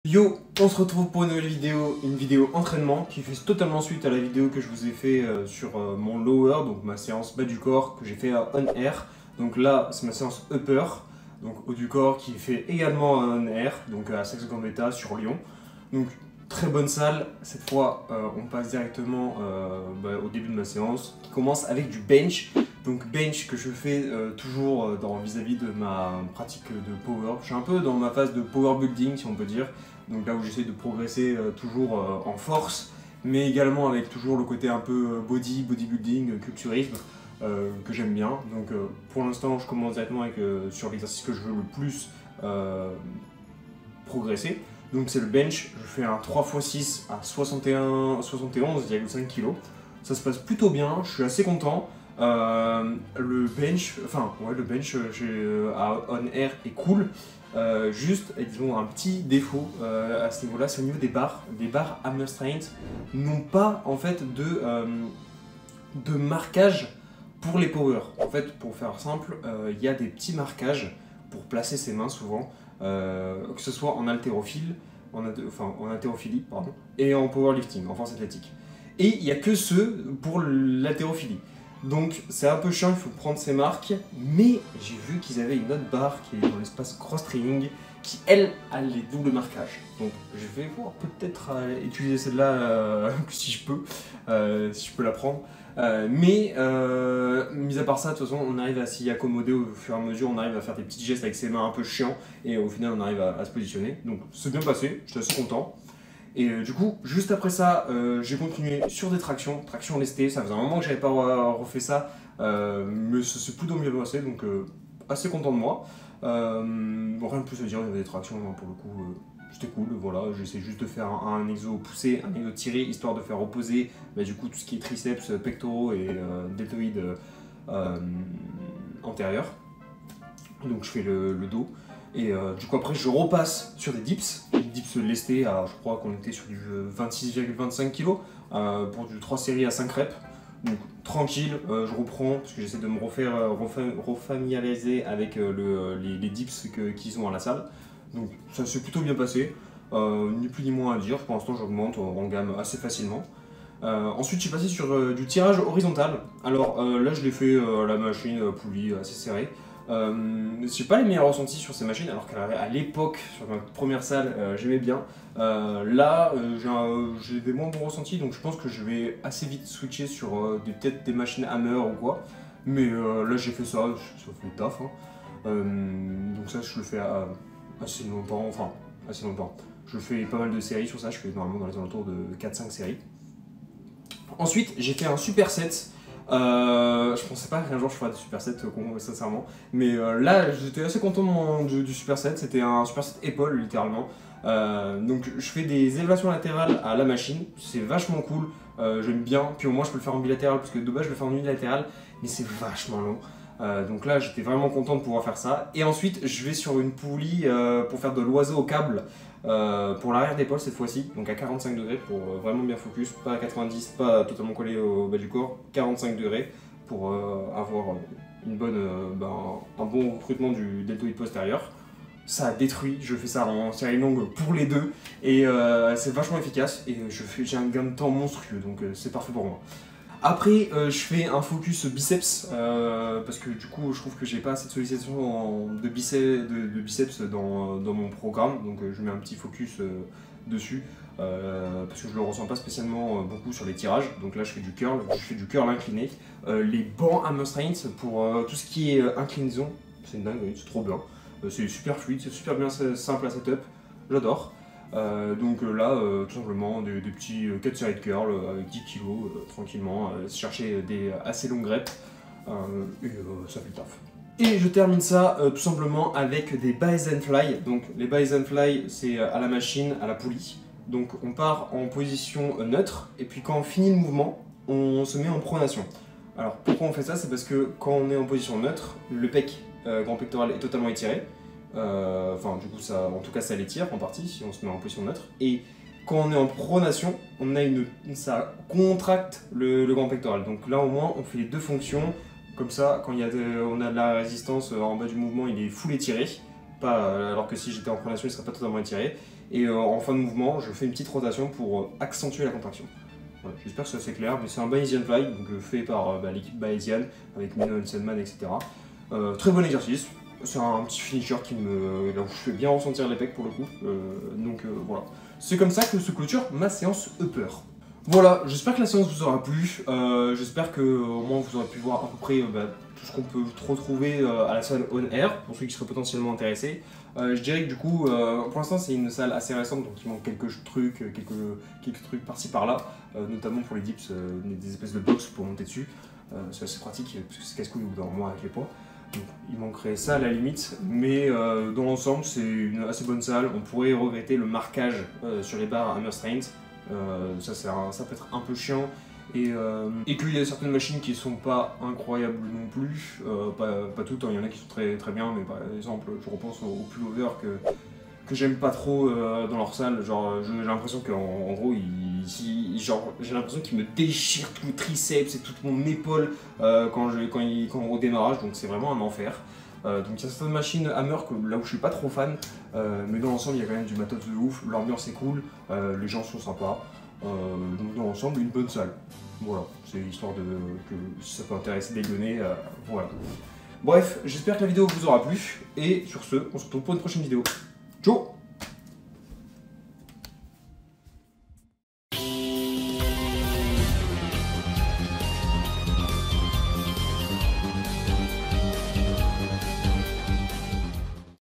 Yo, on se retrouve pour une vidéo entraînement qui fait totalement suite à la vidéo que je vous ai fait sur mon lower, donc ma séance bas du corps que j'ai fait à on air. Donc là, c'est ma séance upper, donc haut du corps qui est fait également à on air, donc à Saxe Gambetta sur Lyon. Donc très bonne salle, cette fois on passe directement au début de ma séance qui commence avec du bench. Donc bench que je fais toujours vis-à-vis de ma pratique de power. Je suis un peu dans ma phase de power building si on peut dire. Donc là où j'essaie de progresser toujours en force, mais également avec toujours le côté un peu bodybuilding, culturisme, que j'aime bien. Donc pour l'instant je commence directement avec, sur l'exercice que je veux le plus progresser. Donc c'est le bench, je fais un 3x6 à 71,5 kg. Ça se passe plutôt bien, je suis assez content. Le bench à on air est cool. Juste, ils ont un petit défaut à ce niveau-là, c'est au niveau des barres. Les barres hammer strength n'ont pas en fait de marquage pour les power. En fait, pour faire simple, il y a des petits marquages pour placer ses mains souvent, que ce soit en haltérophilie, pardon, et en powerlifting, en force athlétique. Et il n'y a que ceux pour l'haltérophilie. Donc c'est un peu chiant, il faut prendre ses marques, mais j'ai vu qu'ils avaient une autre barre qui est dans l'espace cross-training, qui elle a les doubles marquages. Donc je vais voir peut-être utiliser celle-là si je peux la prendre. Mis à part ça, de toute façon, on arrive à s'y accommoder au fur et à mesure, on arrive à faire des petits gestes avec ses mains un peu chiants, et au final on arrive à se positionner. Donc c'est bien passé, j'étais assez content. Et du coup, juste après ça, j'ai continué sur des tractions lestées. Ça faisait un moment que j'avais pas refait ça, mais ça s'est plutôt bien passé, donc assez content de moi. Bon, rien de plus à dire, il y avait des tractions, hein, pour le coup, c'était cool. Voilà, j'essaie juste de faire un exo poussé, un exo tiré, histoire de faire reposer du coup tout ce qui est triceps, pectoraux et deltoïdes antérieurs. Donc je fais le dos. Et du coup après je repasse sur des dips lestés à, je crois qu'on était sur du 26,25 kg pour du 3 séries à 5 reps. Donc tranquille, je reprends parce que j'essaie de me refamiliariser avec les dips qu'ils ont à la salle. Donc ça s'est plutôt bien passé, ni plus ni moins à dire, pour l'instant j'augmente en gamme assez facilement. Ensuite je suis passé sur du tirage horizontal. Alors là je l'ai fait à la machine poulie assez serrée. J'ai pas les meilleurs ressentis sur ces machines, alors qu'à l'époque, sur ma première salle, j'aimais bien. Là, j'ai des moins bons ressentis, donc je pense que je vais assez vite switcher sur peut-être des machines hammer ou quoi. Mais là, j'ai fait ça, ça fait le taf, hein. Donc ça, je le fais assez longtemps, enfin, assez longtemps. Je fais pas mal de séries sur ça, je fais normalement dans les alentours de 4-5 séries. Ensuite, j'ai fait un superset. Je pensais pas qu'un jour je ferais des supersets, sincèrement. Mais là, j'étais assez content du superset. C'était un superset épaule, littéralement. Donc, je fais des élévations latérales à la machine. C'est vachement cool. J'aime bien. Puis au moins, je peux le faire en bilatéral. Parce que de base, je le fais en unilatéral. Mais c'est vachement long. Donc là, j'étais vraiment content de pouvoir faire ça. Et ensuite, je vais sur une poulie pour faire de l'oiseau au câble. Pour l'arrière d'épaule cette fois-ci, donc à 45 degrés pour vraiment bien focus, pas à 90, pas totalement collé au bas du corps, 45 degrés pour avoir une bonne, un bon recrutement du deltoïde postérieur. Ça a détruit, je fais ça en série longue pour les deux et c'est vachement efficace et j'ai un gain de temps monstrueux, donc c'est parfait pour moi. Après, je fais un focus biceps parce que du coup, je trouve que j'ai pas assez de sollicitation de biceps dans mon programme, donc je mets un petit focus dessus parce que je le ressens pas spécialement beaucoup sur les tirages. Donc là, je fais du curl incliné. Les bancs hammer strength pour tout ce qui est inclinaison, c'est une dinguerie, c'est trop bien. C'est super fluide, c'est super bien simple à setup, j'adore. Donc là, tout simplement des petits 4 séries de curl avec 10 kg tranquillement, chercher des assez longues reps et ça fait le taf. Et je termine ça tout simplement avec des buys and fly. Donc les buys and fly, c'est à la machine, à la poulie. Donc on part en position neutre et puis quand on finit le mouvement, on se met en pronation. Alors pourquoi on fait ça? C'est parce que quand on est en position neutre, le pec grand pectoral est totalement étiré. Enfin, du coup, en tout cas, ça l'étire en partie si on se met en position neutre. Et quand on est en pronation, ça contracte le grand pectoral. Donc là, au moins, on fait les deux fonctions. Comme ça, quand on a de la résistance en bas du mouvement, il est full étiré. Alors que si j'étais en pronation, il ne serait pas totalement étiré. Et en fin de mouvement, je fais une petite rotation pour accentuer la contraction. Voilà, j'espère que c'est assez clair, mais c'est un Bayesian Fly, donc fait par l'équipe Bayesian, avec Menno Henselman, etc. Très bon exercice, c'est un petit finisher là où je fais bien ressentir les pecs pour le coup, voilà. C'est comme ça que se clôture ma séance upper. Voilà, j'espère que la séance vous aura plu, j'espère que au moins vous aurez pu voir à peu près tout ce qu'on peut retrouver à la salle On Air, pour ceux qui seraient potentiellement intéressés. Je dirais que du coup, pour l'instant c'est une salle assez récente, donc il manque quelques trucs par-ci par-là, notamment pour les dips, des espèces de box pour monter dessus. C'est assez pratique, parce que c'est casse-couille au bout d'un moment avec les poids. Donc il manquerait ça à la limite, mais dans l'ensemble c'est une assez bonne salle. On pourrait regretter le marquage sur les barres Hammer Strength. Ça peut être un peu chiant et qu'il y a certaines machines qui sont pas incroyables non plus, pas toutes, hein. Il y en a qui sont très, très bien, mais par exemple je repense au pullover que j'aime pas trop dans leur salle. Genre j'ai l'impression qu'en gros j'ai l'impression qu'il me déchire tout le triceps et toute mon épaule quand au démarrage, donc c'est vraiment un enfer. Donc il y a certaines machines Hammer là où je suis pas trop fan, mais dans l'ensemble il y a quand même du matos de ouf, l'ambiance est cool, les gens sont sympas, donc dans l'ensemble une bonne salle. Voilà, c'est histoire que si ça peut intéresser des données, voilà. Bref, j'espère que la vidéo vous aura plu, et sur ce, on se retrouve pour une prochaine vidéo. Ciao.